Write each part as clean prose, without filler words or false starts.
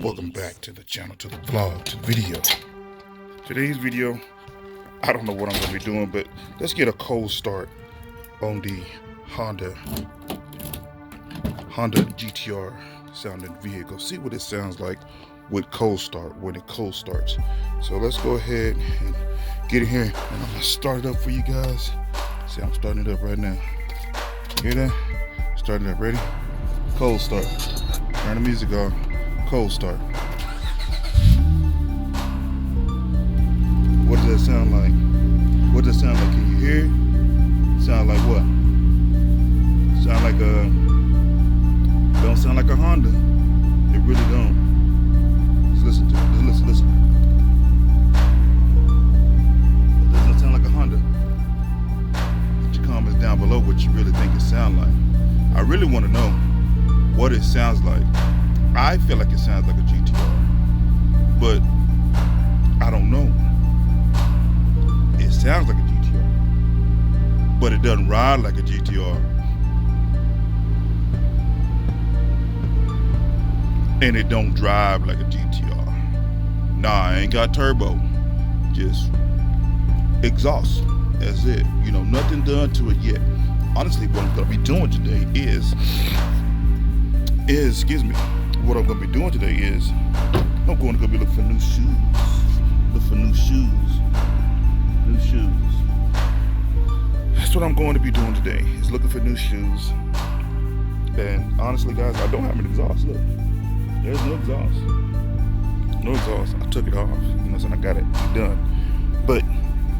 Welcome back to the channel, to the vlog, to the video. Today's video, I don't know what I'm going to be doing, but let's get a cold start on the Honda GTR sounding vehicle. See what it sounds like with cold start, when it cold starts. So let's go ahead and get in here, and I'm going to start it up for you guys. See, I'm starting it up right now. Hear that? Starting it up, ready? Cold start. Turn the music on. Cold start. What does that sound like? What does that sound like? Can you hear it? Sound like what? Sound like a... Don't sound like a Honda. It really don't. Just listen to it. Just listen. It doesn't sound like a Honda. Put your comments down below what you really think it sounds like. I really want to know what it sounds like. I feel like it sounds like a GTR, but I don't know. It sounds like a GTR, but it doesn't ride like a GTR. And it don't drive like a GTR. Nah, I ain't got turbo, just exhaust. That's it. You know, nothing done to it yet. Honestly, what I'm gonna be doing today is what I'm gonna be doing today is I'm going to go be looking for new shoes. Look for new shoes. New shoes. That's what I'm going to be doing today, is looking for new shoes. And honestly, guys, I don't have an exhaust. Look, there's no exhaust. No exhaust. I took it off. You know, so I got it done. But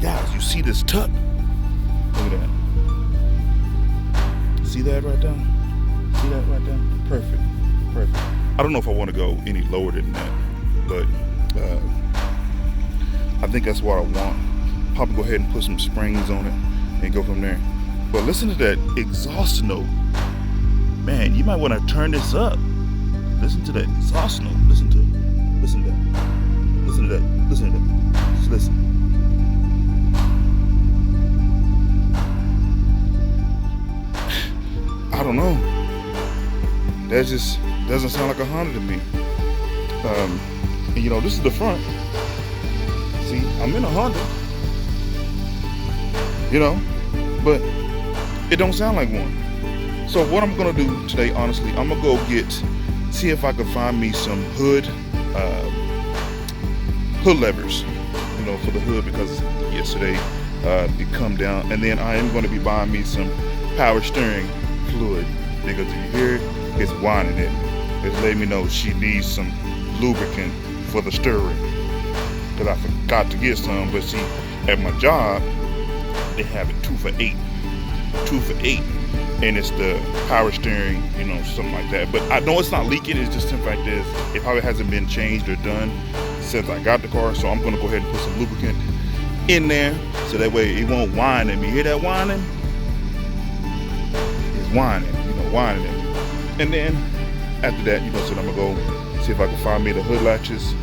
guys, you see this tuck? Look at that. See that right there? See that right there? Perfect. Perfect. I don't know if I want to go any lower than that, but I think that's what I want. Probably go ahead and put some springs on it and go from there. But listen to that exhaust note. Man, you might want to turn this up. Listen to that exhaust note. Listen to it. Listen to that. Listen to that. Listen to that. Just listen. I don't know. That just doesn't sound like a Honda to me. And you know, this is the front. See, I'm in a Honda. You know, but it don't sound like one. So what I'm gonna do today, honestly, I'm gonna go see if I can find me some hood levers, you know, for the hood, because yesterday it come down. And then I am gonna be buying me some power steering fluid, because if you hear it, it's whining it. It's letting me know she needs some lubricant for the steering. Because I forgot to get some, but see, at my job, they have it 2 for $8. 2 for $8. And it's the power steering, you know, something like that. But I know it's not leaking, it's just something like this. It probably hasn't been changed or done since I got the car, so I'm gonna go ahead and put some lubricant in there, so that way it won't whine at me. Hear that whining? It's whining, you know, whining at me. And then after that, you know, so I'm gonna go see if I can find me the hood latches,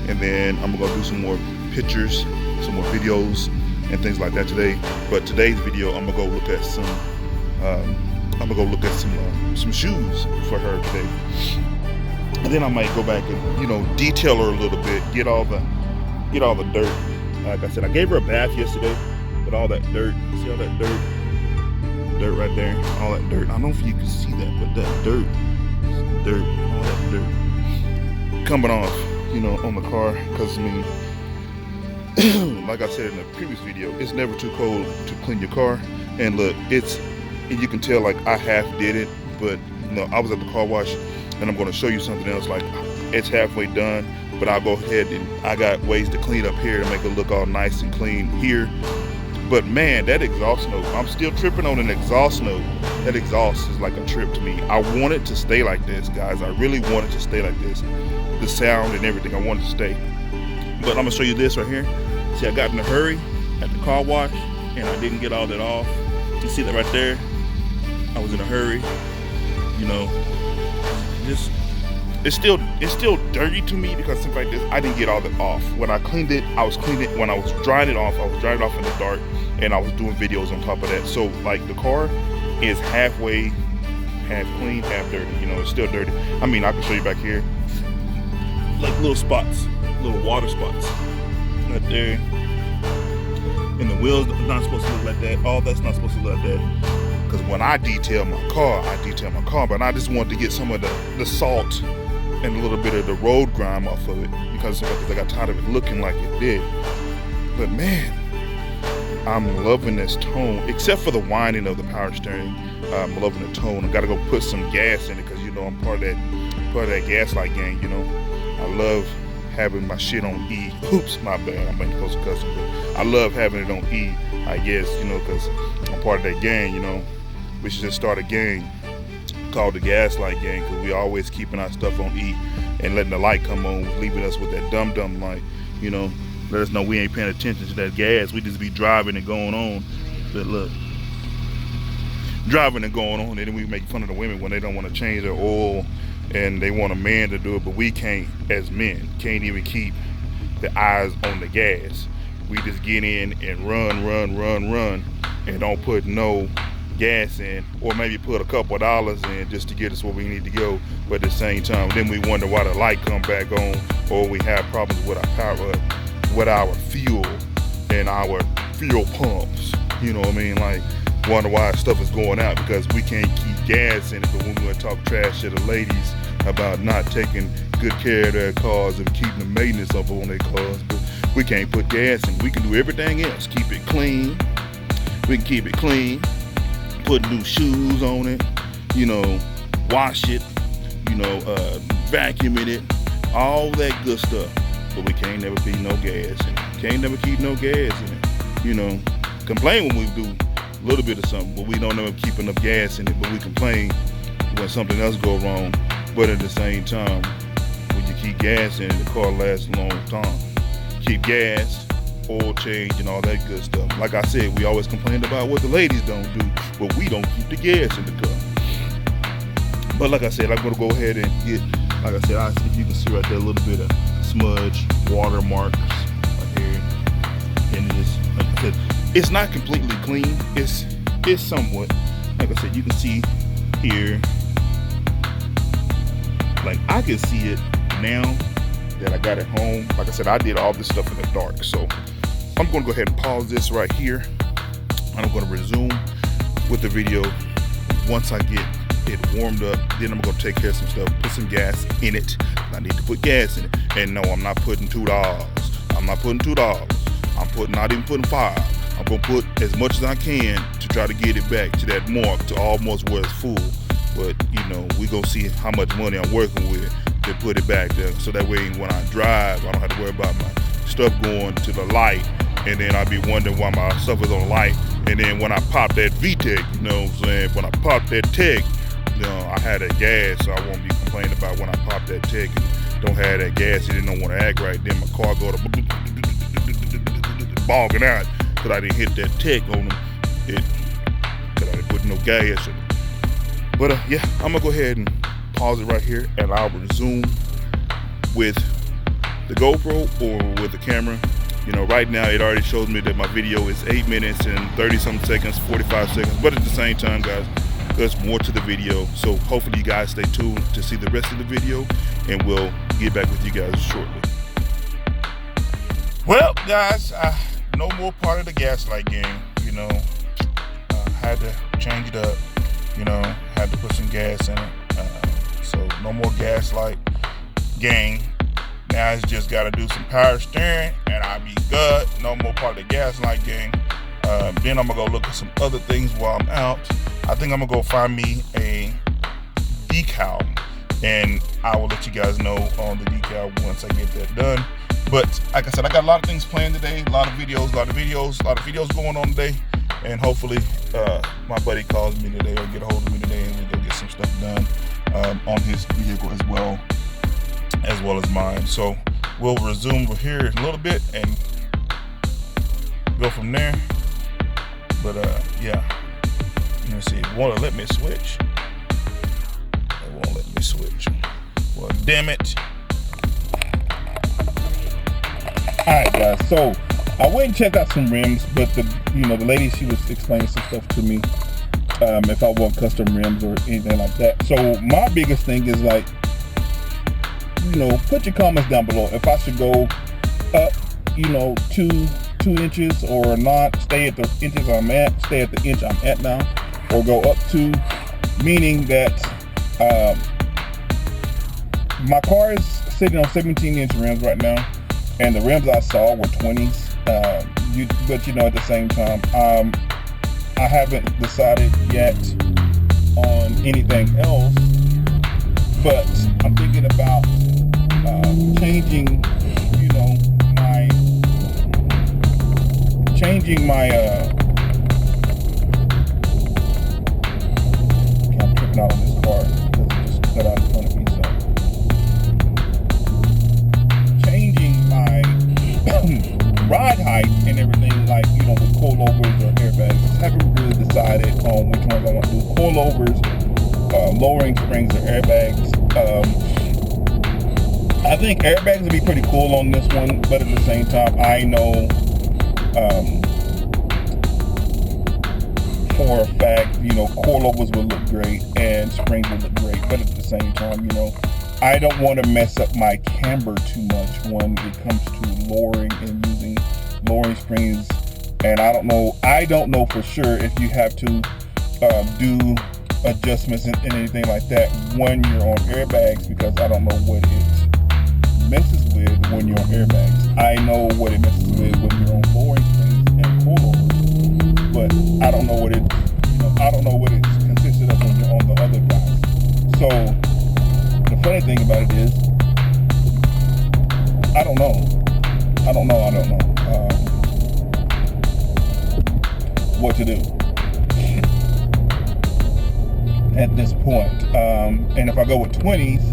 and then I'm gonna do some more pictures, some more videos and things like that today. But today's video, I'm gonna go look at some some shoes for her today. And then I might go back and, you know, detail her a little bit, get all the dirt. Like I said, I gave her a bath yesterday, but all that dirt, see all that dirt right there, all that dirt. I don't know if you can see that, but that dirt, all that dirt coming off, you know, on the car. Because I mean, like I said in the previous video, it's never too cold to clean your car. And look, you can tell, like, I half did it, but you know, I was at the car wash, and I'm going to show you something else. Like, it's halfway done, but I'll go ahead and I got ways to clean up here to make it look all nice and clean here. But man, that exhaust note, I'm still tripping on an exhaust note. That exhaust is like a trip to me. I want it to stay like this, guys. I really want it to stay like this. The sound and everything, I want it to stay. But I'm gonna show you this right here. See, I got in a hurry at the car wash, and I didn't get all that off. You see that right there? I was in a hurry, you know. It's still dirty to me, because something like this, I didn't get all that off. When I cleaned it, when I was drying it off, I was drying it off in the dark, and I was doing videos on top of that. So like, the car is half clean, half dirty. You know, it's still dirty. I mean, I can show you back here. like little spots, little water spots right there. And the wheels are not supposed to look like that. All that's not supposed to look like that. Because when I detail my car, but I just wanted to get some of the salt and a little bit of the road grime off of it because I got tired of it looking like it did. But man, I'm loving this tone, except for the whining of the power steering. I'm loving the tone. I gotta go put some gas in it because you know I'm part of that Gaslight gang. You know, I love having my shit on E. Oops, my bad. I'm making close to cussing, but I love having it on E. I guess you know because I'm part of that gang. You know, we should just start a gang called the Gaslight gang because we always keeping our stuff on E and letting the light come on, leaving us with that dumb light. You know, let us know we ain't paying attention to that gas. We just be driving and going on. But look, driving and going on, and then we make fun of the women when they don't want to change their oil and they want a man to do it, but we can't, as men, can't even keep the eyes on the gas. We just get in and run, and don't put no gas in, or maybe put a couple of dollars in just to get us where we need to go. But at the same time, then we wonder why the light come back on, or we have problems with our power, with our fuel and our fuel pumps. You know what I mean? Like, wonder why stuff is going out because we can't keep gas in it. But when we want to talk trash to the ladies about not taking good care of their cars and keeping the maintenance up on their cars, but we can't put gas in. We can do everything else. Keep it clean. We can keep it clean. Put new shoes on it. You know, wash it. You know, vacuuming it. All that good stuff. But we can't never keep no gas in it. Can't never keep no gas in it. You know, complain when we do a little bit of something, but we don't ever keep enough gas in it. But we complain when something else go wrong. But at the same time, when you keep gas in it, the car lasts a long time. Keep gas, oil change, and all that good stuff. Like I said, we always complain about what the ladies don't do, but we don't keep the gas in the car. But like I said, I'm gonna go ahead and get, like I said, if you can see right there, a little bit of smudge, watermarks right here, and just like I said, it's not completely clean. It's somewhat. Like I said, you can see here. Like I can see it now that I got it home. Like I said, I did all this stuff in the dark. So I'm going to go ahead and pause this right here. And I'm going to resume with the video once I get it warmed up. Then I'm going to take care of some stuff, put some gas in it. I need to put gas in it. And no, I'm not putting $2. I'm not putting $2. I'm not even putting $5. I'm going to put as much as I can to try to get it back to that mark, to almost where it's full. But, you know, we going to see how much money I'm working with to put it back there. So that way when I drive, I don't have to worry about my stuff going to the light. And then I'll be wondering why my stuff is on light. And then when I pop that VTEC, you know what I'm saying? When I pop that tech, you know, I had that gas, so I won't be complaining about when I pop that tech and don't have that gas. It didn't want to act right. Then my car go to bogging out because I didn't hit that tech on them. Because I didn't put no gas in it. But yeah, I'm gonna go ahead and pause it right here, and I'll resume with the GoPro or with the camera. You know, right now it already shows me that my video is 8 minutes and 30-something seconds, 45 seconds. But at the same time, guys, there's more to the video. So hopefully you guys stay tuned to see the rest of the video, and we'll get back with you guys shortly. Well, guys, no more part of the Gaslight game. You know, had to change it up. You know, had to put some gas in it. So no more Gaslight gang. Now it's just got to do some power steering and I'll be good. No more part of the Gaslight gang. Then I'm going to go look at some other things while I'm out. I think I'm going to go find me a decal. And I will let you guys know on the decal once I get that done. But like I said, I got a lot of things planned today. A lot of videos going on today. And hopefully my buddy calls me today or get a hold of me today and we go get some stuff done on his vehicle as well as mine. So we'll resume over here in a little bit and go from there. But yeah, let me see. It won't let me switch. It won't let me switch. Well, damn it. All right, guys. So I went and checked out some rims, but the lady, she was explaining some stuff to me. If I want custom rims or anything like that. So my biggest thing is like, put your comments down below if I should go up, 2 inches or not, stay at the inches I'm at, stay at the inch I'm at now, or go up to, meaning that my car is sitting on 17-inch rims right now, and the rims I saw were 20s. But at the same time, I haven't decided yet on anything else, but I'm thinking about changing my I'm tripping out on this car because it just cut out in front of me. So changing my ride height and everything, like with coilovers or airbags. Just haven't really decided on which ones I want to do. Coilovers, lowering springs, or airbags. I think airbags would be pretty cool on this one, but at the same time, I know for a fact, coilovers will look great and springs will look great, but at the same time, I don't want to mess up my camber too much when it comes to lowering and using lowering springs. And I don't know for sure if you have to do adjustments and anything like that when you're on airbags, because I don't know what it messes with when you're on airbags. I know what it messes with when you're on lowering springs and coilovers, but I don't know what it consisted of when you're on the other guys. So the funny thing about it is, I don't know what to do at this point. And if I go with 20s,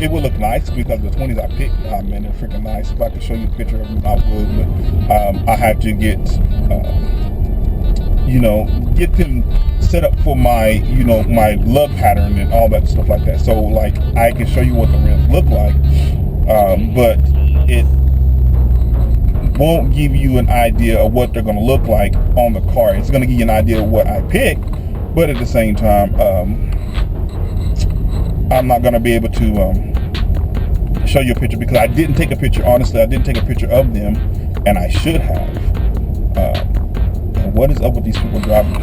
it will look nice because the 20s I picked, man, they're freaking nice. If I could show you a picture of them, I would, but I have to get them set up for my, my lug pattern and all that stuff like that. So like I can show you what the rims look like, but it won't give you an idea of what they're going to look like on the car. It's going to give you an idea of what I picked, but at the same time, I'm not going to be able to show you a picture because I didn't take a picture. Honestly, I didn't take a picture of them, and I should have. And what is up with these people driving?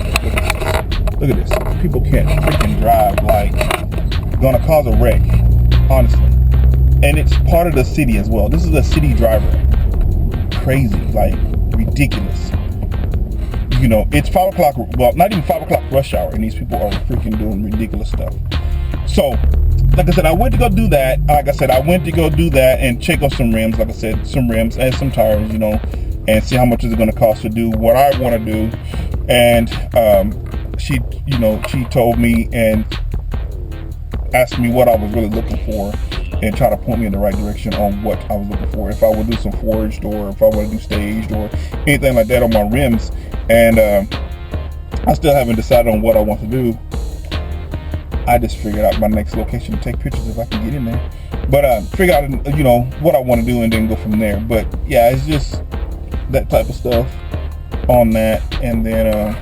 Look at this. People can't freaking drive, like, gonna cause a wreck, honestly. And it's part of the city as well. This is a city driver. Crazy, like ridiculous. It's 5 o'clock, well, not even 5 o'clock rush hour, and these people are freaking doing ridiculous stuff. So, like I said, I went to go do that. And check on some rims, like I said, some rims and some tires, and see how much is it going to cost to do what I want to do. And she told me and asked me what I was really looking for, and try to point me in the right direction on what I was looking for. If I would do some forged, or if I want to do staged, or anything like that on my rims. And I still haven't decided on what I want to do. I just figured out my next location to take pictures if I can get in there. But figure out, what I want to do and then go from there. But yeah, it's just that type of stuff on that. And then